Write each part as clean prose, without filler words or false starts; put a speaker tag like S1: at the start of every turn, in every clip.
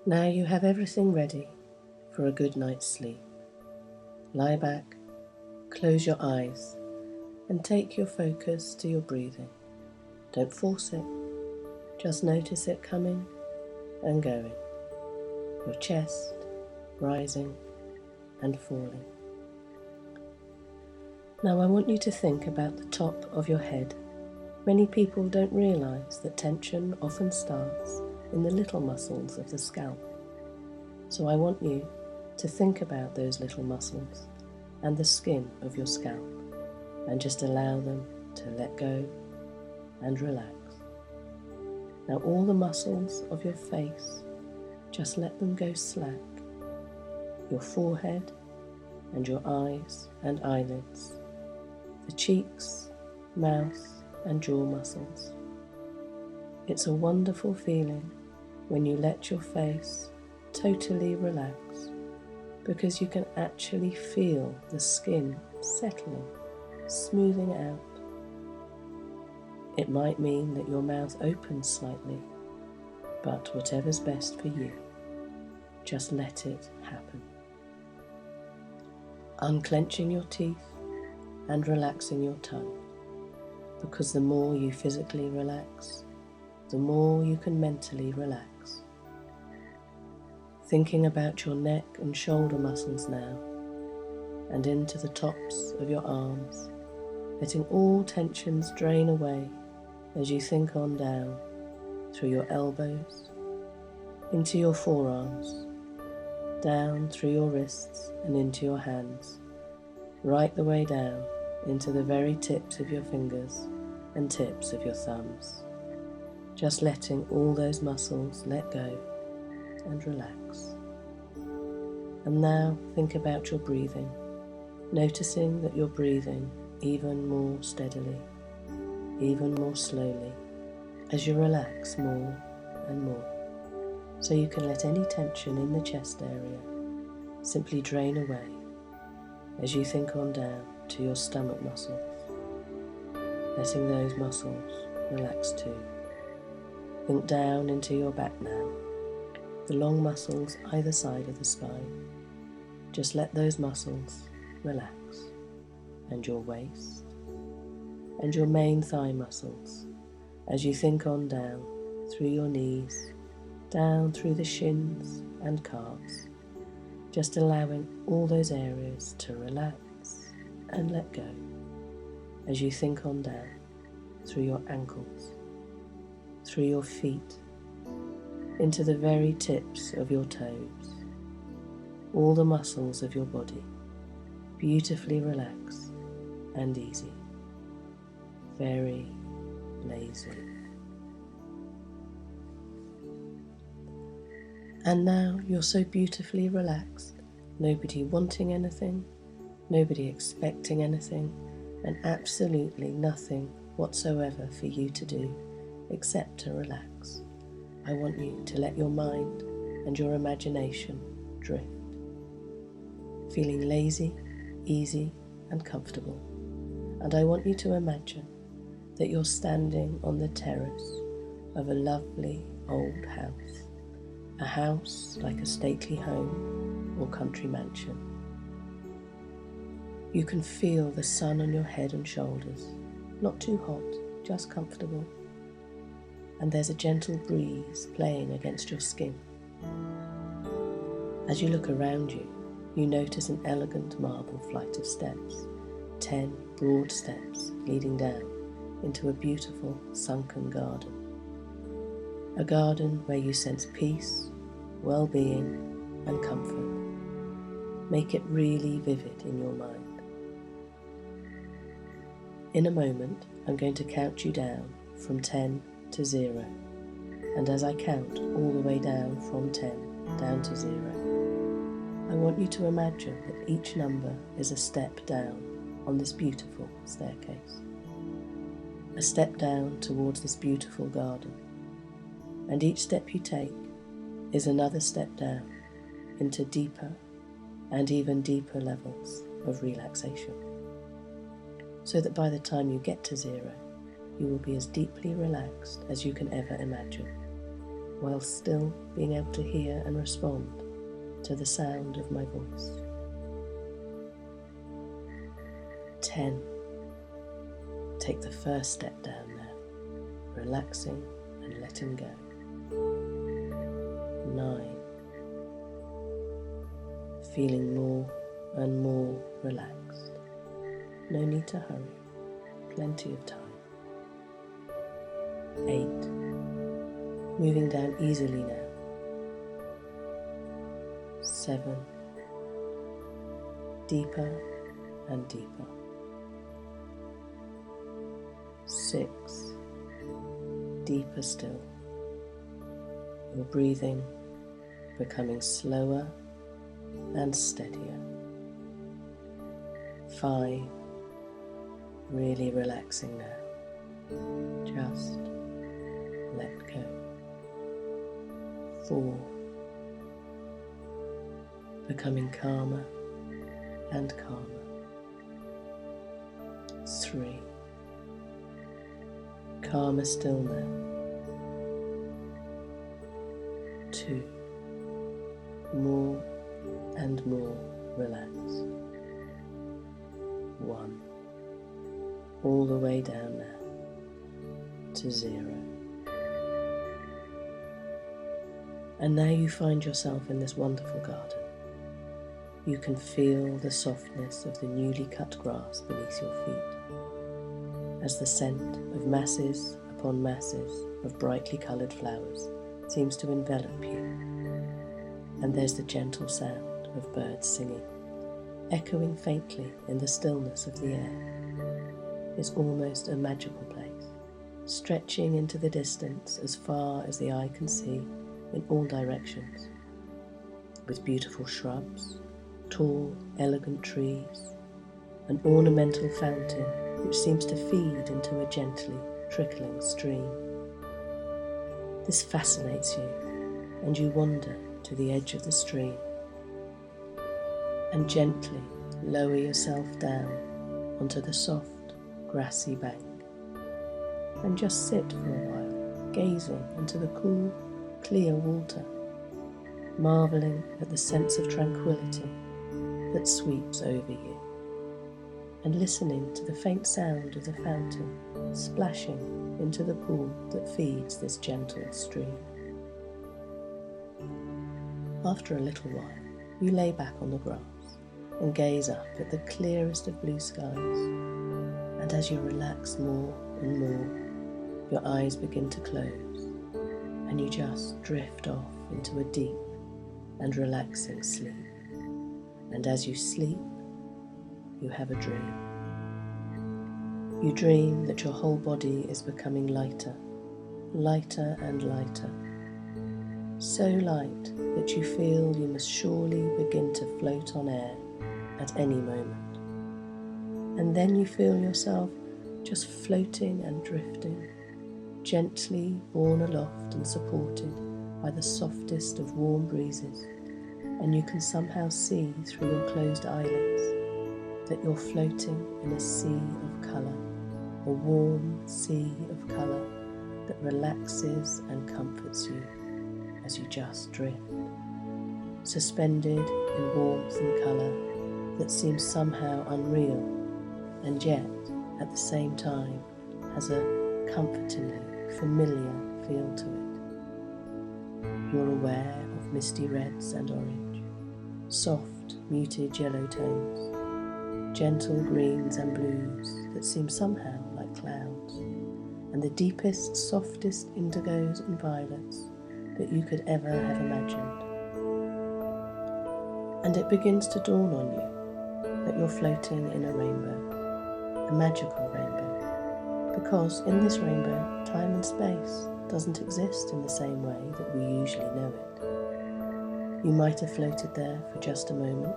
S1: Now you have everything ready for a good night's sleep. Lie back, close your eyes, and take your focus to your breathing. Don't force it, just notice it coming and going. Your chest rising and falling. Now I want you to think about the top of your head. Many people don't realize that tension often starts in the little muscles of the scalp. So I want you to think about those little muscles and the skin of your scalp and just allow them to let go and relax. Now all the muscles of your face, just let them go slack. Your forehead and your eyes and eyelids, the cheeks, mouth and jaw muscles. It's a wonderful feeling when you let your face totally relax, because you can actually feel the skin settling, smoothing out. It might mean that your mouth opens slightly, but whatever's best for you, just let it happen. Unclenching your teeth and relaxing your tongue, because the more you physically relax, the more you can mentally relax. Thinking about your neck and shoulder muscles now, and into the tops of your arms, letting all tensions drain away as you think on down through your elbows, into your forearms, down through your wrists and into your hands, right the way down into the very tips of your fingers and tips of your thumbs. Just letting all those muscles let go and relax. And now think about your breathing, noticing that you're breathing even more steadily, even more slowly, as you relax more and more, so you can let any tension in the chest area simply drain away as you think on down to your stomach muscles, letting those muscles relax too. Think down into your back now, the long muscles either side of the spine. Just let those muscles relax, and your waist, and your main thigh muscles as you think on down through your knees, down through the shins and calves, just allowing all those areas to relax and let go as you think on down through your ankles, through your feet, into the very tips of your toes, all the muscles of your body beautifully relaxed and easy, very lazy. And now you're so beautifully relaxed, nobody wanting anything, nobody expecting anything, and absolutely nothing whatsoever for you to do except to relax. I want you to let your mind and your imagination drift, feeling lazy, easy and comfortable. And I want you to imagine that you're standing on the terrace of a lovely old house, a house like a stately home or country mansion. You can feel the sun on your head and shoulders, not too hot, just comfortable. And there's a gentle breeze playing against your skin. As you look around you, you notice an elegant marble flight of steps, 10 broad steps leading down into a beautiful sunken garden. A garden where you sense peace, well-being and comfort. Make it really vivid in your mind. In a moment, I'm going to count you down from 10 to 0, and as I count all the way down from 10 down to 0, I want you to imagine that each number is a step down on this beautiful staircase, a step down towards this beautiful garden, and each step you take is another step down into deeper and even deeper levels of relaxation, so that by the time you get to 0, you will be as deeply relaxed as you can ever imagine. while still being able to hear and respond to the sound of my voice. 10. Take the first step down now, relaxing and letting go. 9. Feeling more and more relaxed. No need to hurry, plenty of time. 8. Moving down easily now. 7. Deeper and deeper. 6. Deeper still. Your breathing becoming slower and steadier. 5. Really relaxing now. Just let go. 4. Becoming calmer and calmer. 3. Calmer still now. 2. More and more relaxed. 1. All the way down now to 0. And now you find yourself in this wonderful garden. You can feel the softness of the newly cut grass beneath your feet, as the scent of masses upon masses of brightly coloured flowers seems to envelop you. And there's the gentle sound of birds singing, echoing faintly in the stillness of the air. It's almost a magical place, stretching into the distance as far as the eye can see in all directions, with beautiful shrubs, tall, elegant trees, an ornamental fountain which seems to feed into a gently trickling stream. This fascinates you, and you wander to the edge of the stream and gently lower yourself down onto the soft, grassy bank and just sit for a while, gazing into the cool, clear water, marvelling at the sense of tranquility that sweeps over you, and listening to the faint sound of the fountain splashing into the pool that feeds this gentle stream. After a little while, you lay back on the grass and gaze up at the clearest of blue skies, and as you relax more and more, your eyes begin to close, and you just drift off into a deep and relaxing sleep. And as you sleep, you have a dream. You dream that your whole body is becoming lighter, lighter and lighter, so light that you feel you must surely begin to float on air at any moment. And then you feel yourself just floating and drifting, gently borne aloft and supported by the softest of warm breezes, and you can somehow see through your closed eyelids that you're floating in a sea of colour, a warm sea of colour that relaxes and comforts you as you just drift, suspended in warmth and colour that seems somehow unreal, and yet at the same time has a comfortingly familiar feel to it. You're aware of misty reds and orange, soft muted yellow tones, gentle greens and blues that seem somehow like clouds, and the deepest, softest indigos and violets that you could ever have imagined. And it begins to dawn on you that you're floating in a rainbow, a magical rainbow, because in this rainbow, time and space doesn't exist in the same way that we usually know it. You might have floated there for just a moment,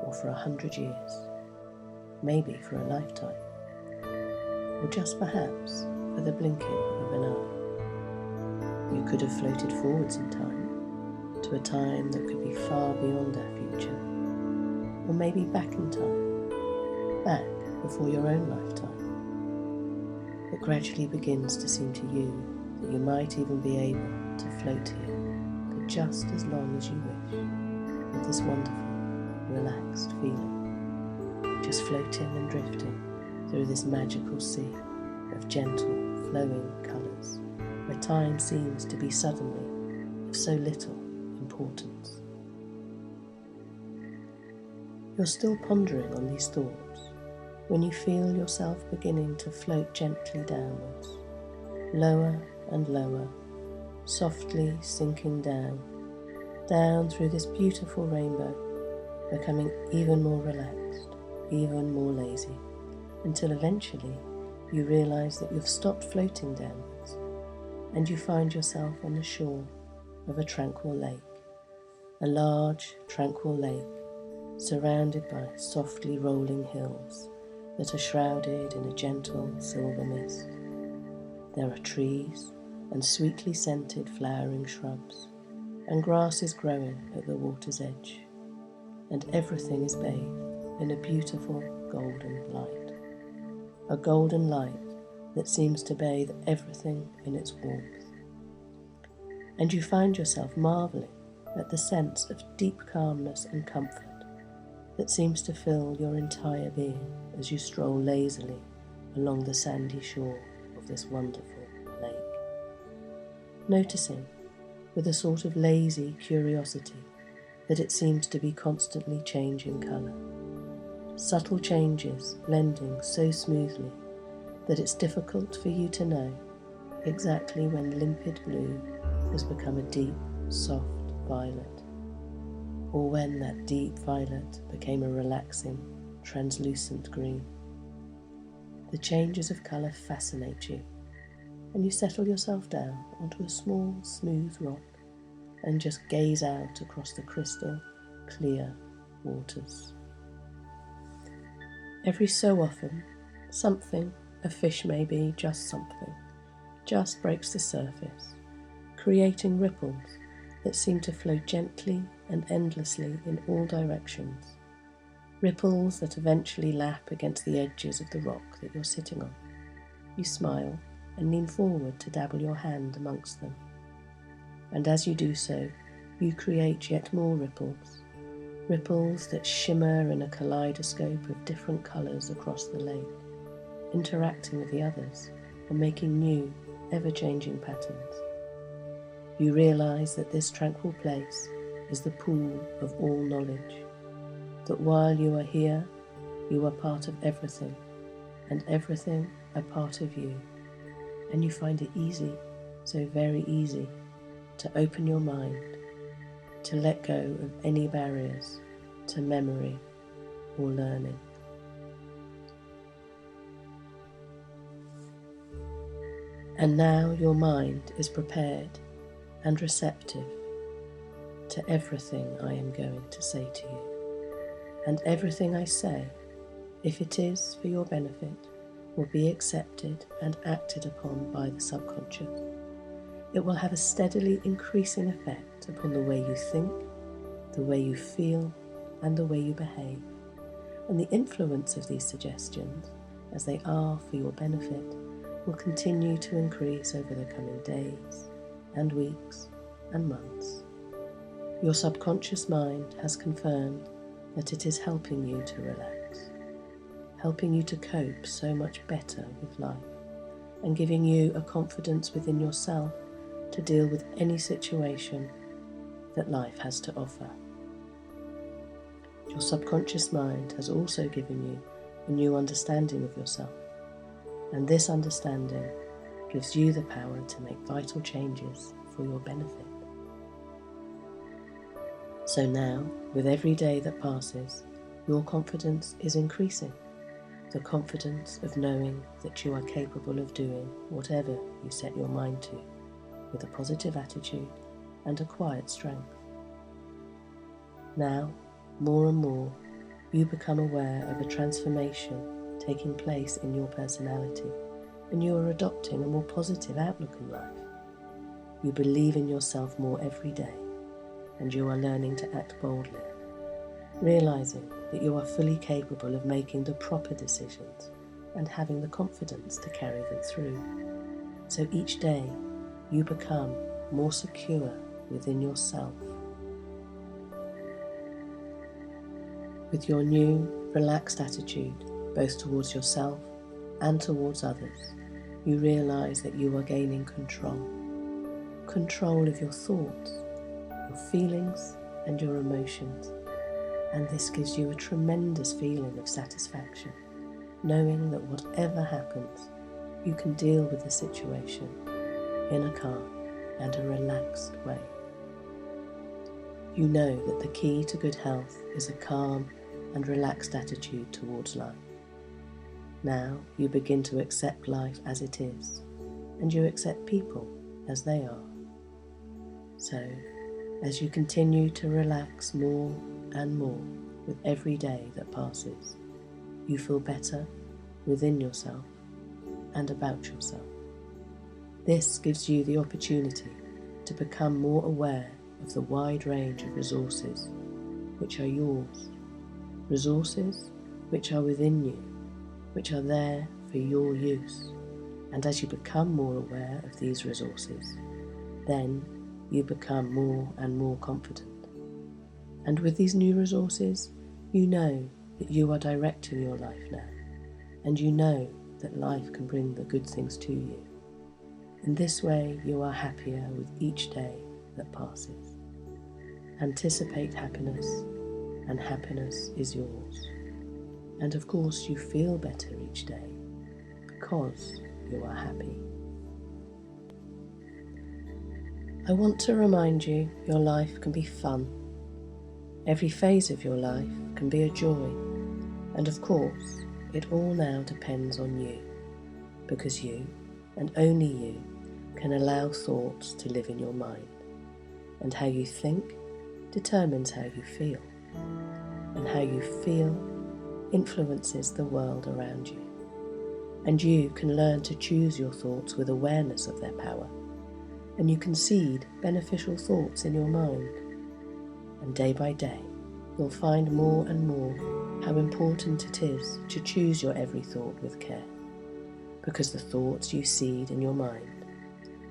S1: or for 100 years, maybe for a lifetime, or just perhaps for the blinking of an eye. You could have floated forwards in time, to a time that could be far beyond our future, or maybe back in time, back before your own lifetime. It gradually begins to seem to you that you might even be able to float here for just as long as you wish, with this wonderful, relaxed feeling, just floating and drifting through this magical sea of gentle, flowing colours, where time seems to be suddenly of so little importance. You're still pondering on these thoughts when you feel yourself beginning to float gently downwards, lower and lower, softly sinking down through this beautiful rainbow, becoming even more relaxed, even more lazy, until eventually you realise that you've stopped floating downwards and you find yourself on the shore of a tranquil lake, a large tranquil lake surrounded by softly rolling hills that are shrouded in a gentle silver mist. There are trees and sweetly scented flowering shrubs, and grass is growing at the water's edge, and everything is bathed in a beautiful golden light, a golden light that seems to bathe everything in its warmth. And you find yourself marvelling at the sense of deep calmness and comfort that seems to fill your entire being as you stroll lazily along the sandy shore of this wonderful lake, noticing with a sort of lazy curiosity that it seems to be constantly changing colour, subtle changes blending so smoothly that it's difficult for you to know exactly when limpid blue has become a deep, soft violet, or when that deep violet became a relaxing, translucent green. The changes of colour fascinate you, and you settle yourself down onto a small, smooth rock and just gaze out across the crystal, clear waters. Every so often, something, a fish maybe, just something, just breaks the surface, creating ripples that seem to flow gently and endlessly in all directions, ripples that eventually lap against the edges of the rock that you're sitting on. You smile and lean forward to dabble your hand amongst them, and as you do so, you create yet more ripples, ripples that shimmer in a kaleidoscope of different colours across the lake, interacting with the others and making new, ever-changing patterns. You realise that this tranquil place is the pool of all knowledge, that while you are here, you are part of everything, and everything a part of you, and you find it easy, so very easy, to open your mind, to let go of any barriers to memory or learning. And now your mind is prepared and receptive to everything I am going to say to you. And everything I say, if it is for your benefit, will be accepted and acted upon by the subconscious. It will have a steadily increasing effect upon the way you think, the way you feel, and the way you behave. And the influence of these suggestions, as they are for your benefit, will continue to increase over the coming days and weeks and months. Your subconscious mind has confirmed that it is helping you to relax, helping you to cope so much better with life, and giving you a confidence within yourself to deal with any situation that life has to offer. Your subconscious mind has also given you a new understanding of yourself, and this understanding gives you the power to make vital changes for your benefit. So now, with every day that passes, your confidence is increasing, the confidence of knowing that you are capable of doing whatever you set your mind to, with a positive attitude and a quiet strength. Now, more and more, you become aware of a transformation taking place in your personality, and you are adopting a more positive outlook in life. You believe in yourself more every day, and you are learning to act boldly, realizing that you are fully capable of making the proper decisions and having the confidence to carry them through. So each day, you become more secure within yourself. With your new, relaxed attitude, both towards yourself and towards others, you realize that you are gaining control. Control of your thoughts, your feelings, and your emotions. And this gives you a tremendous feeling of satisfaction, knowing that whatever happens, you can deal with the situation in a calm and a relaxed way. You know that the key to good health is a calm and relaxed attitude towards life. Now you begin to accept life as it is, and you accept people as they are. So, as you continue to relax more and more with every day that passes, you feel better within yourself and about yourself. This gives you the opportunity to become more aware of the wide range of resources which are yours, resources which are within you, which are there for your use. And as you become more aware of these resources, then you become more and more confident. And with these new resources, you know that you are directing your life now, and you know that life can bring the good things to you. In this way, you are happier with each day that passes. Anticipate happiness, and happiness is yours. And of course, you feel better each day because you are happy. I want to remind you your life can be fun. Every phase of your life can be a joy. And of course, it all now depends on you, because you, and only you, can allow thoughts to live in your mind. And how you think determines how you feel. And how you feel influences the world around you. And you can learn to choose your thoughts with awareness of their power. And you can seed beneficial thoughts in your mind. And day by day, you'll find more and more how important it is to choose your every thought with care. Because the thoughts you seed in your mind,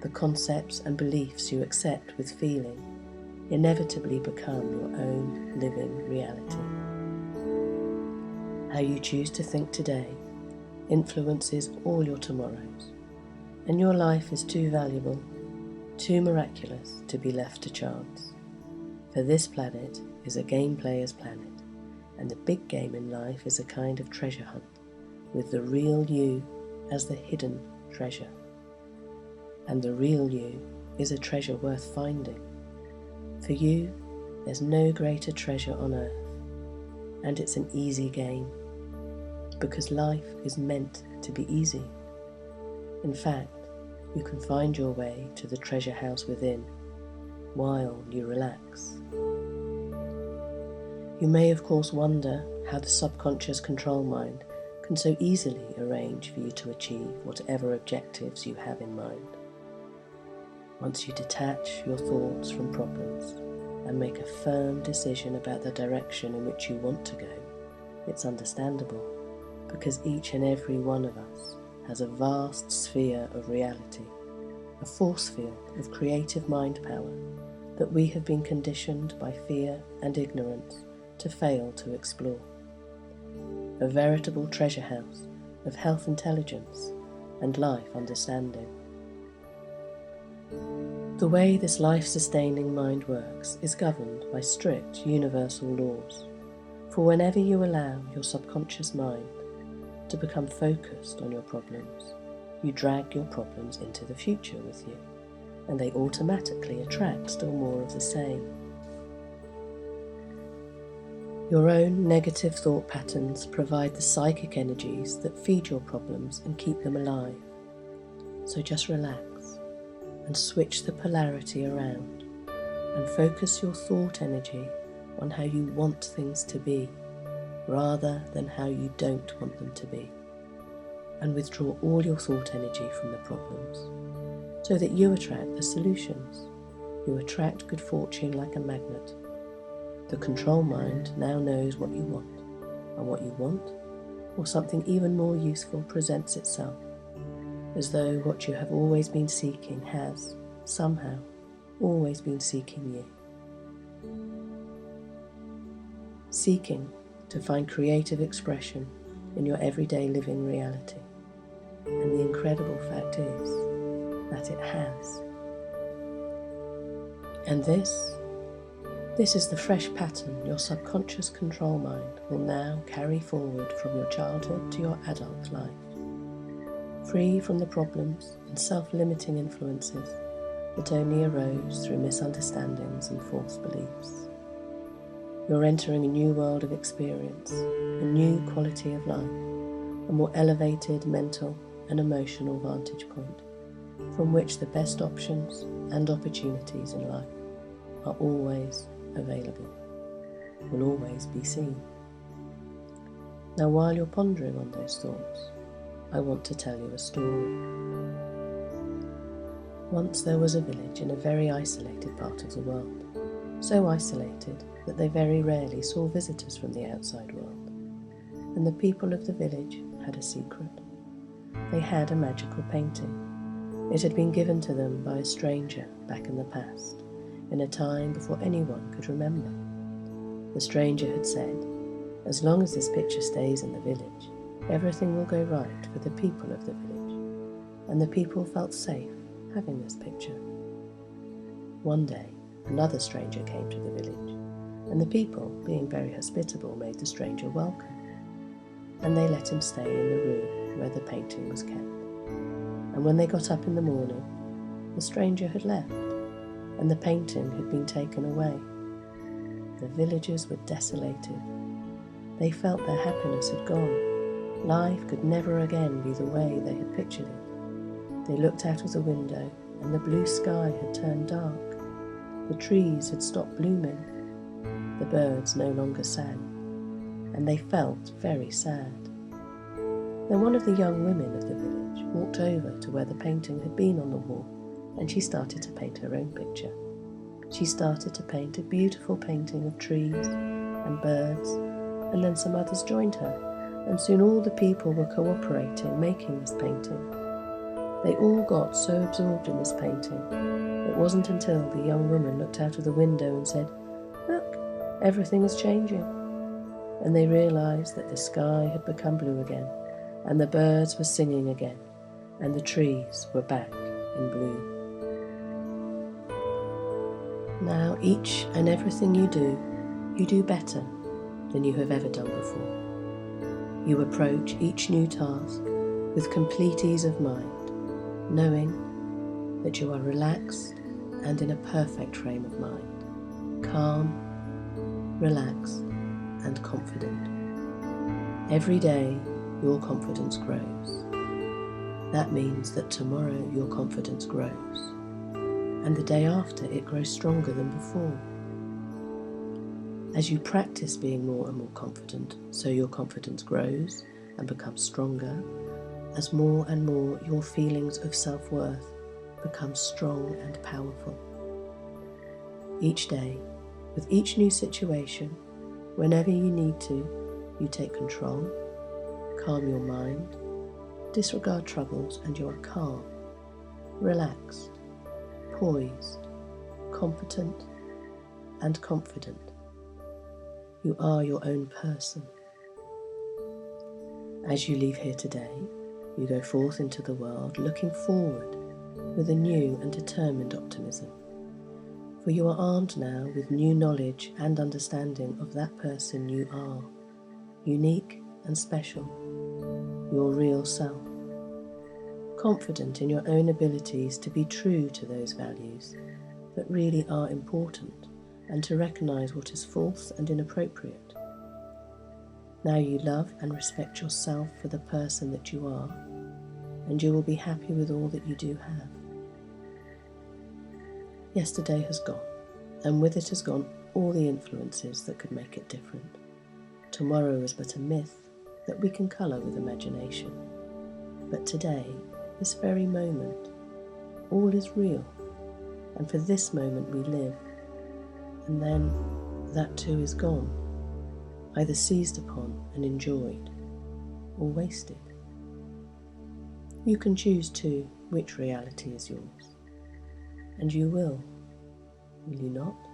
S1: the concepts and beliefs you accept with feeling, inevitably become your own living reality. How you choose to think today influences all your tomorrows, and your life is too valuable, too miraculous to be left to chance. For this planet is a game player's planet, and the big game in life is a kind of treasure hunt, with the real you as the hidden treasure. And the real you is a treasure worth finding. For you, there's no greater treasure on earth, and it's an easy game, because life is meant to be easy. In fact, you can find your way to the treasure house within while you relax. You may of course wonder how the subconscious control mind can so easily arrange for you to achieve whatever objectives you have in mind. Once you detach your thoughts from problems and make a firm decision about the direction in which you want to go, it's understandable, because each and every one of us has a vast sphere of reality, a force field of creative mind power that we have been conditioned by fear and ignorance to fail to explore. A veritable treasure house of health intelligence and life understanding. The way this life-sustaining mind works is governed by strict universal laws, for whenever you allow your subconscious mind to become focused on your problems, you drag your problems into the future with you, and they automatically attract still more of the same. Your own negative thought patterns provide the psychic energies that feed your problems and keep them alive. So just relax and switch the polarity around and focus your thought energy on how you want things to be rather than how you don't want them to be, and withdraw all your thought energy from the problems so that you attract the solutions. You attract good fortune like a magnet. The control mind now knows what you want, and what you want, or something even more useful, presents itself, as though what you have always been seeking has, somehow, always been seeking you. Seeking to find creative expression in your everyday living reality. And the incredible fact is that it has. And this is the fresh pattern your subconscious control mind will now carry forward from your childhood to your adult life, free from the problems and self-limiting influences that only arose through misunderstandings and false beliefs. You're entering a new world of experience, a new quality of life, a more elevated mental and emotional vantage point, from which the best options and opportunities in life are always available, will always be seen. Now, while you're pondering on those thoughts, I want to tell you a story. Once there was a village in a very isolated part of the world, so isolated that they very rarely saw visitors from the outside world, and the people of the village had a secret. They had a magical painting. It had been given to them by a stranger back in the past, in a time before anyone could remember. The stranger had said, "As long as this picture stays in the village, everything will go right for the people of the village," and the people felt safe having this picture. One day, another stranger came to the village, and the people, being very hospitable, made the stranger welcome, and they let him stay in the room where the painting was kept. And when they got up in the morning, the stranger had left, and the painting had been taken away. The villagers were desolated. They felt their happiness had gone. Life could never again be the way they had pictured it. They looked out of the window, and the blue sky had turned dark. The trees had stopped blooming. The birds no longer sang, and they felt very sad. Then one of the young women of the village walked over to where the painting had been on the wall, and she started to paint her own picture. She started to paint a beautiful painting of trees and birds, and then some others joined her, and soon all the people were cooperating, making this painting. They all got so absorbed in this painting, it wasn't until the young woman looked out of the window and said, "Look, everything is changing," and they realised that the sky had become blue again, and the birds were singing again, and the trees were back in bloom. Now each and everything you do better than you have ever done before. You approach each new task with complete ease of mind, knowing that you are relaxed and in a perfect frame of mind, calm, relaxed, and confident. Every day, your confidence grows. That means that tomorrow your confidence grows, and the day after it grows stronger than before. As you practice being more and more confident, so your confidence grows and becomes stronger, as more and more your feelings of self-worth become strong and powerful. Each day, with each new situation, whenever you need to, you take control, calm your mind, disregard troubles, and you are calm, relaxed, poised, competent, and confident. You are your own person. As you leave here today, you go forth into the world looking forward with a new and determined optimism. For you are armed now with new knowledge and understanding of that person you are, unique and special, your real self. Confident in your own abilities to be true to those values that really are important and to recognise what is false and inappropriate. Now you love and respect yourself for the person that you are, and you will be happy with all that you do have. Yesterday has gone, and with it has gone all the influences that could make it different. Tomorrow is but a myth that we can colour with imagination. But today, this very moment, all is real, and for this moment we live, and then that too is gone, either seized upon and enjoyed, or wasted. You can choose too which reality is yours, and you will Will you not?